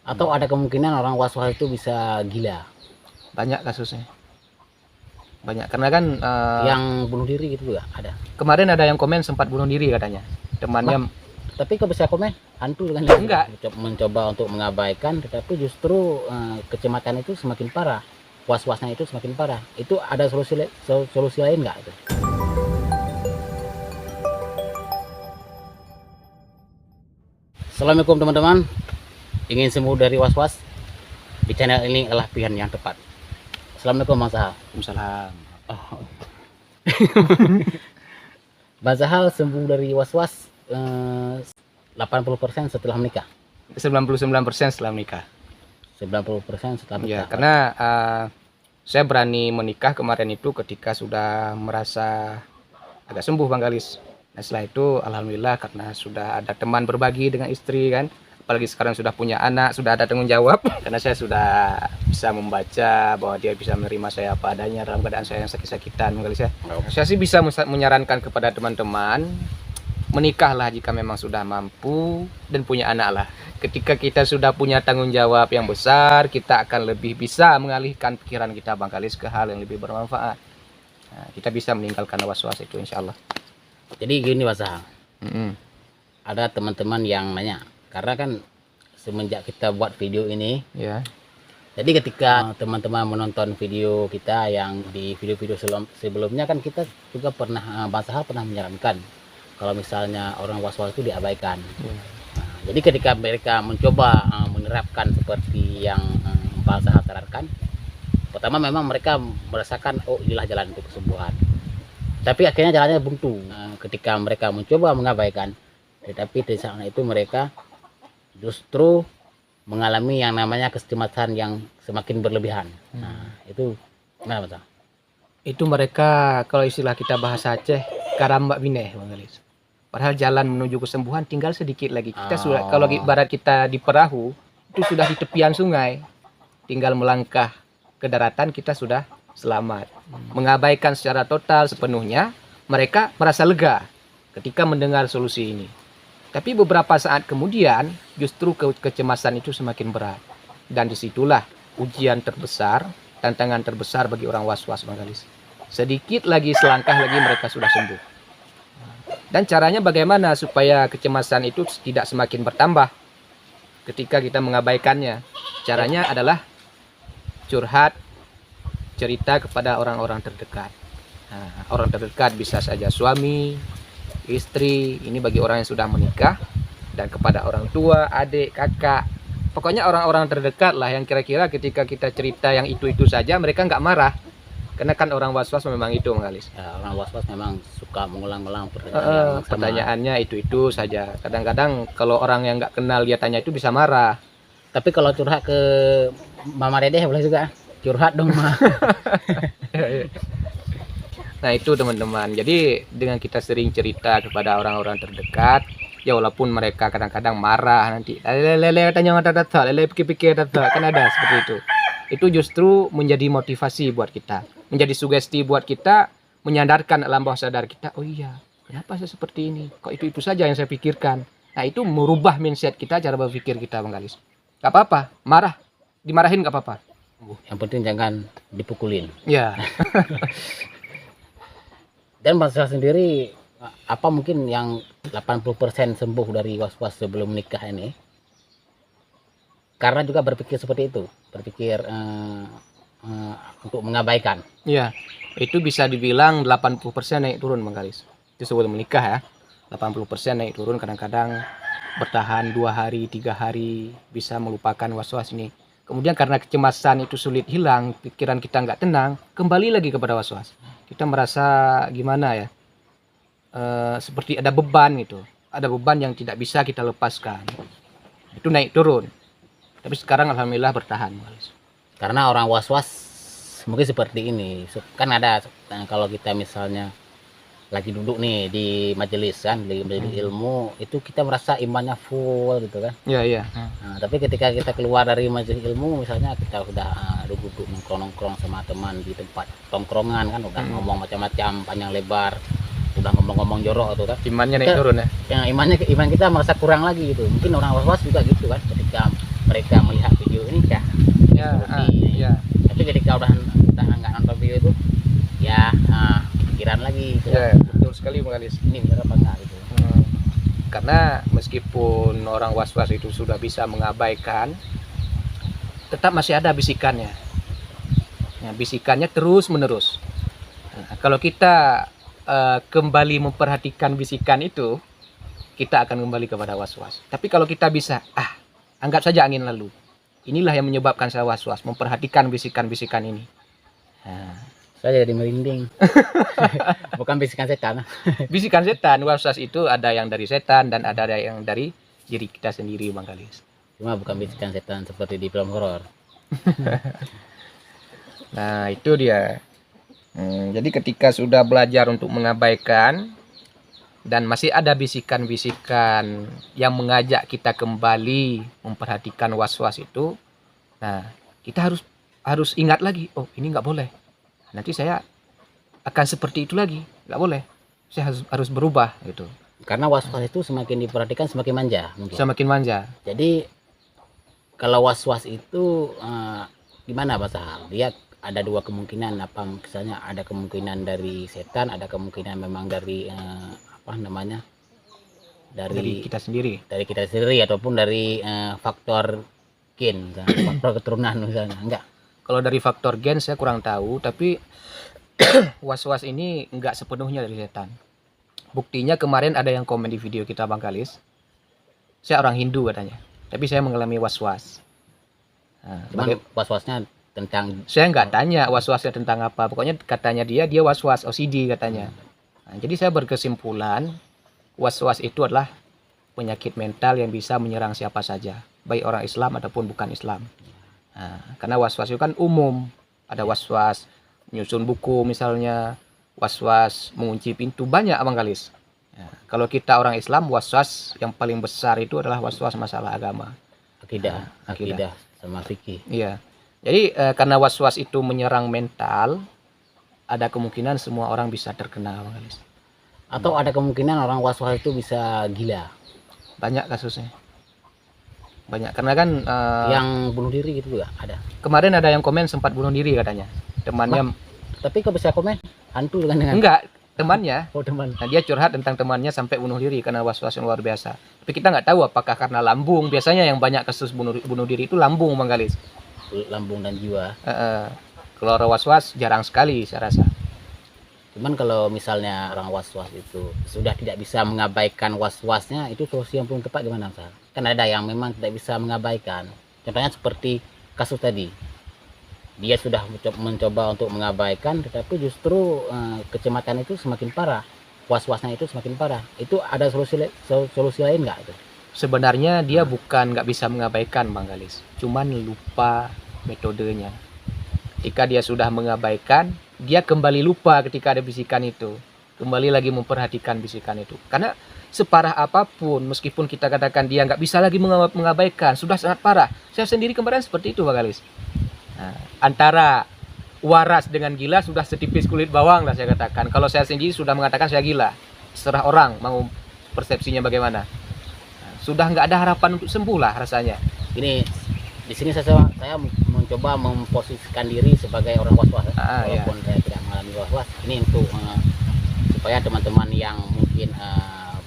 Atau ada kemungkinan orang was-was itu bisa gila? Banyak kasusnya. Banyak, karena kan Yang bunuh diri gitu juga ada. kemarin ada yang komen sempat bunuh diri katanya. Temannya Tapi kok bisa komen hantu kan? Enggak. Mencoba untuk mengabaikan, tetapi justru kecemasan itu semakin parah, was-wasnya itu semakin parah. Itu ada solusi lain nggak itu? Assalamualaikum teman-teman. Ingin sembuh dari was-was? Di channel ini adalah pilihan yang tepat. Assalamualaikum Bang Sahal. Waalaikumsalam. Oh. Bang Sahal sembuh dari was-was 80% setelah menikah. 99% setelah menikah. 90% setelah menikah. Ya, karena saya berani menikah kemarin itu ketika sudah merasa agak sembuh, Bang Galis. Nah, setelah itu alhamdulillah karena sudah ada teman berbagi dengan istri kan. Apalagi sekarang sudah punya anak, sudah ada tanggung jawab. Karena saya sudah bisa membaca bahwa dia bisa menerima saya apa adanya dalam keadaan saya yang sakit-sakitan, Bang Galis ya. Saya sih bisa menyarankan kepada teman-teman, menikahlah jika memang sudah mampu dan punya anak lah. Ketika kita sudah punya tanggung jawab yang besar, kita akan lebih bisa mengalihkan pikiran kita, Bang Galis, ke hal yang lebih bermanfaat. Nah, kita bisa meninggalkan was-was itu insya Allah. Jadi gini Mas Sahal, ada teman-teman yang nanya, karena kan semenjak kita buat video ini, Ya. jadi ketika teman-teman menonton video kita yang di video-video sebelumnya kan kita juga pernah, Bang Sahal pernah menyarankan kalau misalnya orang was-was itu diabaikan. Nah, jadi ketika mereka mencoba menerapkan seperti yang Bang Sahal sarankan, pertama memang mereka merasakan oh inilah jalan untuk kesembuhan. Tapi akhirnya jalannya buntu. Ketika mereka mencoba mengabaikan, tetapi di sana itu mereka justru mengalami yang namanya kecemasan yang semakin berlebihan. Nah, itu gimana Bang Sahal? Itu mereka kalau istilah kita bahasa Aceh karambak bineh, Bang Galis. Padahal jalan menuju kesembuhan tinggal sedikit lagi. Kita sudah, kalau ibarat kita di perahu itu sudah di tepian sungai, tinggal melangkah ke daratan kita sudah selamat. Mengabaikan secara total sepenuhnya, mereka merasa lega ketika mendengar solusi ini. Tapi beberapa saat kemudian justru kecemasan itu semakin berat. Dan disitulah ujian terbesar, tantangan terbesar bagi orang was-was, Bang Galis. Sedikit lagi, selangkah lagi mereka sudah sembuh. Dan caranya bagaimana supaya kecemasan itu tidak semakin bertambah ketika kita mengabaikannya? Caranya adalah curhat, cerita kepada orang-orang terdekat. Nah, orang terdekat bisa saja suami, istri, ini bagi orang yang sudah menikah, dan kepada orang tua, adik, kakak. Pokoknya orang-orang terdekat lah yang kira-kira ketika kita cerita yang itu-itu saja mereka nggak marah. Karena kan orang was-was memang itu, Bang Galis. Ya, orang was-was memang suka mengulang-ulang Pertanyaannya itu-itu saja. Kadang-kadang kalau orang yang nggak kenal dia tanya itu bisa marah. Tapi kalau curhat ke Mama Dedeh boleh juga. Curhat dong, Ma. Nah itu teman-teman. Jadi dengan kita sering cerita kepada orang-orang terdekat, ya walaupun mereka kadang-kadang marah nanti, lele tanya data, lele pikir-pikir data, kan ada seperti itu. Itu justru menjadi motivasi buat kita, menjadi sugesti buat kita, menyadarkan alam bawah sadar kita, oh iya, kenapa saya seperti ini? Kok itu saja yang saya pikirkan? Nah itu merubah mindset kita, cara berpikir kita, Bang Galis. Gak apa-apa, marah, dimarahin gak apa-apa. Yang penting jangan dipukulin. Ya. Dan Bang Sahal sendiri, apa mungkin yang 80% sembuh dari was-was sebelum nikah ini? Karena juga berpikir seperti itu, berpikir untuk mengabaikan. Ya, itu bisa dibilang 80% naik turun, Bang Galis. Itu sebelum menikah ya. 80% naik turun, kadang-kadang bertahan 2 hari, 3 hari, bisa melupakan was-was ini. Kemudian karena kecemasan itu sulit hilang, pikiran kita nggak tenang, kembali lagi kepada was-was. Kita merasa gimana ya, seperti ada beban gitu. Ada beban yang tidak bisa kita lepaskan. Itu naik turun. Tapi sekarang alhamdulillah bertahan. Karena orang was-was mungkin seperti ini. Kan ada, kalau kita misalnya lagi duduk nih di majelis kan, di majelis ilmu, itu kita merasa imannya full gitu kan. Iya. Nah, tapi ketika kita keluar dari majelis ilmu, misalnya kita udah duduk nongkrong sama teman di tempat tongkrongan kan, udah ngomong macam-macam panjang lebar, udah ngomong-ngomong jorok tuh kan, Imannya naik turun ya. yang iman kita merasa kurang lagi gitu. Mungkin orang was-was juga gitu kan, ketika mereka melihat video ini ya Ya, solusi. ya, Tapi ketika udah nggak nonton video itu ya pikiran lagi gitu. ya, betul sekali Bang Alis. Ini benar apa enggak gitu. Karena meskipun orang was-was itu sudah bisa mengabaikan, tetap masih ada bisikannya. Ya, bisikannya terus menerus. Nah, kalau kita kembali memperhatikan bisikan itu, kita akan kembali kepada was-was. Tapi kalau kita bisa, anggap saja angin lalu. Inilah yang menyebabkan saya was-was, memperhatikan bisikan-bisikan ini. Nah, Saya jadi merinding. Bukan bisikan setan. bisikan setan, was-was itu ada yang dari setan dan ada yang dari diri kita sendiri, Bang Galis. Cuma bukan bisikan setan seperti di film horor. Nah, itu dia. Jadi ketika sudah belajar untuk mengabaikan dan masih ada bisikan-bisikan yang mengajak kita kembali memperhatikan was-was itu, nah kita harus ingat lagi, oh ini nggak boleh. Nanti saya akan seperti itu lagi, nggak boleh. Saya harus berubah gitu. Karena was-was itu semakin diperhatikan semakin manja mungkin. Semakin manja. Jadi kalau was-was itu gimana Pak Sahal? Dia ada dua kemungkinan, apa misalnya ada kemungkinan dari setan, ada kemungkinan memang dari Dari kita sendiri. dari kita sendiri ataupun dari faktor gen, misalnya, faktor keturunan misalnya. Enggak. Kalau dari faktor gen saya kurang tahu, tapi was-was ini enggak sepenuhnya dari setan. Buktinya kemarin ada yang komen di video kita Bang Galis. Saya orang Hindu katanya, tapi saya mengalami was-was. Nah, Cuman was-wasnya tentang saya nggak tanya was-wasnya tentang apa. Pokoknya katanya dia was-was OCD katanya. Nah, jadi saya berkesimpulan was-was itu adalah penyakit mental yang bisa menyerang siapa saja, baik orang Islam ataupun bukan Islam. Nah, karena was-was itu kan umum. Ada was-was menyusun buku misalnya, was-was mengunci pintu, banyak Abang Galis. Ya, kalau kita orang Islam, was-was yang paling besar itu adalah was-was masalah agama. akidah, akidah. akidah sama fikih. Iya. Jadi karena was-was itu menyerang mental, ada kemungkinan semua orang bisa terkena Bang Galis. Atau ada kemungkinan orang was-was itu bisa gila, Banyak kasusnya. Banyak karena kan yang bunuh diri gitu juga ada. kemarin ada yang komen sempat bunuh diri katanya. Temannya Tapi kok bisa komen hantu dengan enggak, temannya. oh teman. Nah, dia curhat tentang temannya sampai bunuh diri karena was-was yang luar biasa. Tapi kita nggak tahu apakah karena lambung. Biasanya yang banyak kasus bunuh diri itu lambung Bang Galis. Lambung dan jiwa. Kalau orang was-was jarang sekali saya rasa. Cuman kalau misalnya orang was-was itu sudah tidak bisa mengabaikan was-wasnya, itu solusi yang paling tepat gimana Mas? Kan ada yang memang tidak bisa mengabaikan. Contohnya seperti kasus tadi. Dia sudah mencoba untuk mengabaikan, tetapi justru kecemasan itu semakin parah. Was-wasnya itu semakin parah. Itu ada solusi lain nggak itu? Sebenarnya dia bukan nggak bisa mengabaikan Bang Galis, cuman lupa metodenya. Ketika dia sudah mengabaikan, dia kembali lupa ketika ada bisikan itu. Kembali lagi memperhatikan bisikan itu. Karena separah apapun, meskipun kita katakan dia nggak bisa lagi mengabaikan, sudah sangat parah. Saya sendiri kemarin seperti itu Bang Galis. Nah, antara waras dengan gila sudah setipis kulit bawang lah saya katakan. Kalau saya sendiri sudah mengatakan saya gila. Serah orang mau persepsinya bagaimana. Sudah nggak ada harapan untuk sembuh lah rasanya. Ini di sini saya mencoba memposisikan diri sebagai orang was-was, walaupun saya tidak mengalami was-was. Ini untuk supaya teman-teman yang mungkin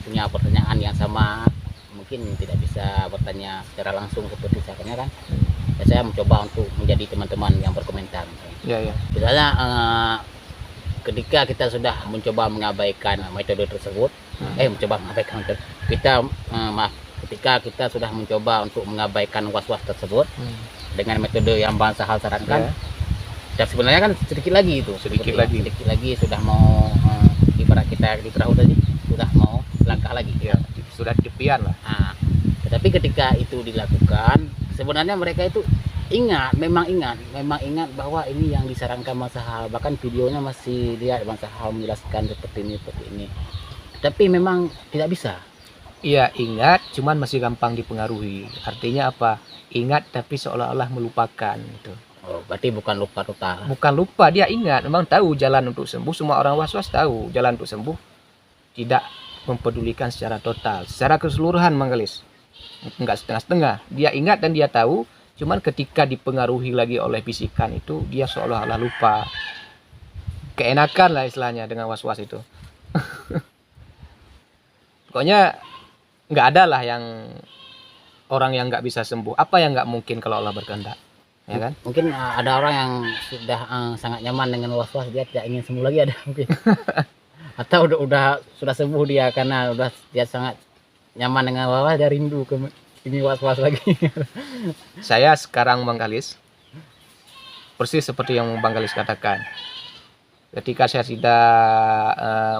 punya pertanyaan yang sama, mungkin tidak bisa bertanya secara langsung seperti saya kan. Saya mencoba untuk menjadi teman-teman yang berkomentar. Ya. Misalnya ketika kita sudah mencoba mengabaikan metode tersebut, ketika kita sudah mencoba untuk mengabaikan was-was tersebut dengan metode yang Bang Sahal sarankan, dan sebenarnya kan sedikit lagi sedikit lagi sudah mau ibarat kita di perahu tadi sudah mau langkah lagi, sudah di tepian lah. Tetapi ketika itu dilakukan, sebenarnya mereka itu memang ingat bahwa ini yang disarankan Bang Sahal. Bahkan videonya masih lihat Bang Sahal menjelaskan seperti ini. Tapi memang tidak bisa. Iya ingat, cuman masih gampang dipengaruhi. Artinya apa? Ingat tapi seolah-olah melupakan gitu. Oh, berarti bukan lupa total. Bukan lupa, dia ingat, memang tahu jalan untuk sembuh. Semua orang was-was tahu jalan untuk sembuh. Tidak mempedulikan secara total, secara keseluruhan Bang Galis. Enggak setengah-setengah. Dia ingat dan dia tahu, cuman ketika dipengaruhi lagi oleh bisikan itu, dia seolah-olah lupa. Keenakan lah istilahnya dengan was-was itu. Pokoknya nggak ada lah yang orang yang nggak bisa sembuh. Apa yang nggak mungkin kalau Allah berkehendak, ya kan? Mungkin ada orang yang sudah sangat nyaman dengan was-was, dia tidak ingin sembuh lagi, ada mungkin. Atau sudah sembuh dia karena dia sangat nyaman dengan was-was, dia rindu ke ini was-was lagi. Saya sekarang Bang Galis, persis seperti yang Bang Galis katakan. Ketika saya sudah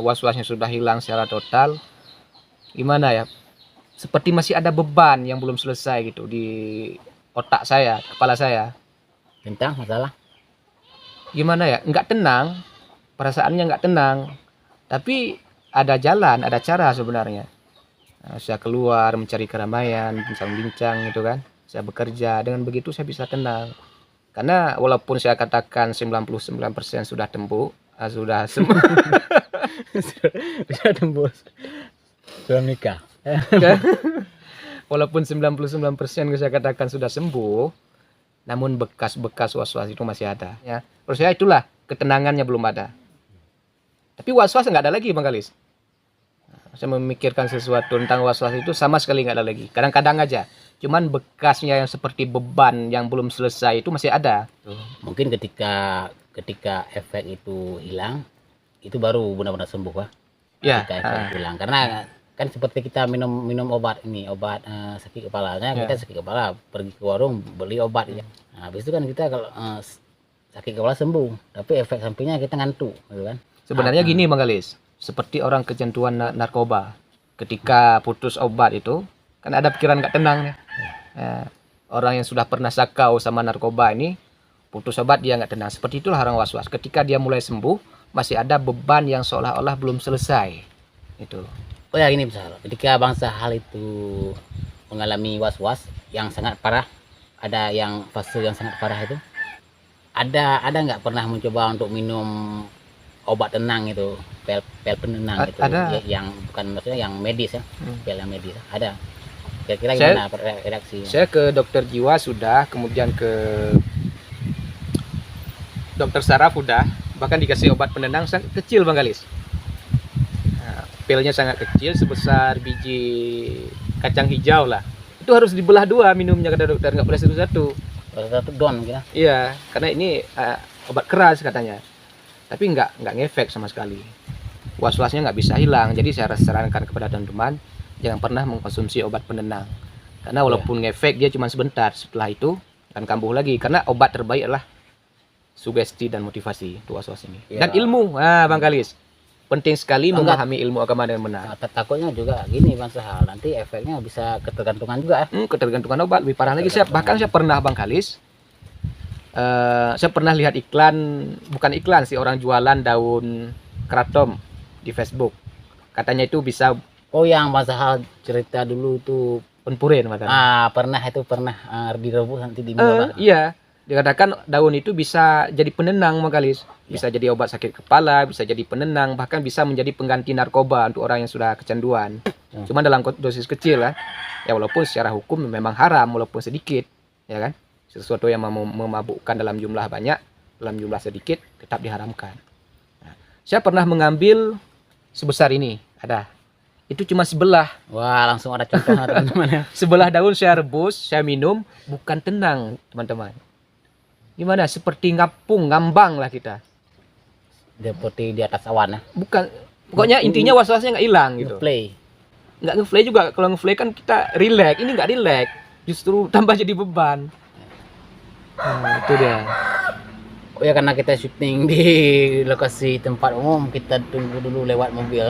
was-wasnya sudah hilang secara total, gimana ya? Seperti masih ada beban yang belum selesai gitu di otak saya, kepala saya. Tentang masalah Gimana ya? Nggak tenang, perasaannya nggak tenang. Tapi ada jalan, ada cara sebenarnya. Nah, saya keluar mencari keramaian, bincang-bincang gitu kan. Saya bekerja, dengan begitu saya bisa tenang. Karena walaupun saya katakan 99% sudah sudah sembuh. sudah tembus, sudah nikah. Walaupun 99% saya katakan sudah sembuh, namun bekas-bekas was-was itu masih ada. Ya, menurut saya itulah ketenangannya belum ada. Tapi was-was nggak ada lagi Bang Galis. Saya memikirkan sesuatu tentang was-was itu sama sekali nggak ada lagi. Kadang-kadang aja. Cuman bekasnya yang seperti beban yang belum selesai itu masih ada. Mungkin ketika efek itu hilang, itu baru benar-benar sembuh, Pak. Ya. Ketika efek hilang, karena kan seperti kita minum obat sakit kepalanya, kita sakit kepala pergi ke warung beli obat ya. Nah, habis itu kan kita kalau sakit kepala sembuh, tapi efek sampingnya kita ngantuk, gitu kan. Sebenarnya gini Bang Galis, seperti orang kecanduan narkoba, ketika putus obat itu kan ada pikiran nggak tenang ya. Orang yang sudah pernah sakau sama narkoba ini putus obat dia nggak tenang. Seperti itulah orang was-was. Ketika dia mulai sembuh masih ada beban yang seolah-olah belum selesai. Itu. Oh ya, gini misalnya, ketika bangsa hal itu mengalami was-was yang sangat parah, ada yang fase yang sangat parah itu, ada nggak pernah mencoba untuk minum obat tenang itu, pil penenang itu, ada. Yang bukan maksudnya yang medis ya, pil yang medis ada. Kira-kira Saya- gimana reaksi? Saya ke dokter jiwa sudah, kemudian ke dokter saraf udah, bahkan dikasih obat penenang sangat kecil Bang Galis. Nah, pilnya sangat kecil sebesar biji kacang hijau lah. Itu harus dibelah dua minumnya kata dokter, nggak boleh satu-satu. Satu don kira. Iya, karena ini obat keras katanya. Tapi nggak ngefek sama sekali. Was-wasnya nggak bisa hilang. Jadi saya sarankan kepada teman-teman jangan pernah mengkonsumsi obat penenang. Karena walaupun ngefek dia cuma sebentar, setelah itu akan kambuh lagi. Karena obat terbaik adalah sugesti dan motivasi untuk was-was ini. Ya. Dan ilmu, Bang Galis. Penting sekali memahami ilmu agama dengan benar. Takutnya juga gini Bang Sahal, nanti efeknya bisa ketergantungan juga. Ketergantungan obat lebih parah lagi. Bahkan saya pernah Bang Galis, saya pernah lihat iklan, bukan iklan sih, orang jualan daun kratom di Facebook. Katanya itu bisa Oh, yang Bang Sahal cerita dulu tuh, penpurin katanya. pernah direbus nanti diminum. Iya, dikatakan daun itu bisa jadi penenang Bang Galis. Bisa jadi obat sakit kepala, bisa jadi penenang, bahkan bisa menjadi pengganti narkoba untuk orang yang sudah kecanduan. Cuma dalam dosis kecil lah. Ya walaupun secara hukum memang haram walaupun sedikit, ya kan? Sesuatu yang memabukkan dalam jumlah banyak, dalam jumlah sedikit tetap diharamkan. Nah, saya pernah mengambil sebesar ini, ada. Itu cuma sebelah. Wah, langsung ada contoh teman-teman ya. Sebelah daun saya rebus, saya minum, bukan tenang, teman-teman. Gimana? Seperti ngambang lah kita. Seperti di atas awan ya. Bukan, pokoknya intinya was-wasnya nggak hilang gitu. Play. Nggak nge-play juga. Kalau nge-play kan kita relax. Ini nggak relax, justru tambah jadi beban. Nah, itu dia. Oh ya, karena kita syuting di lokasi tempat umum, kita tunggu dulu lewat mobil.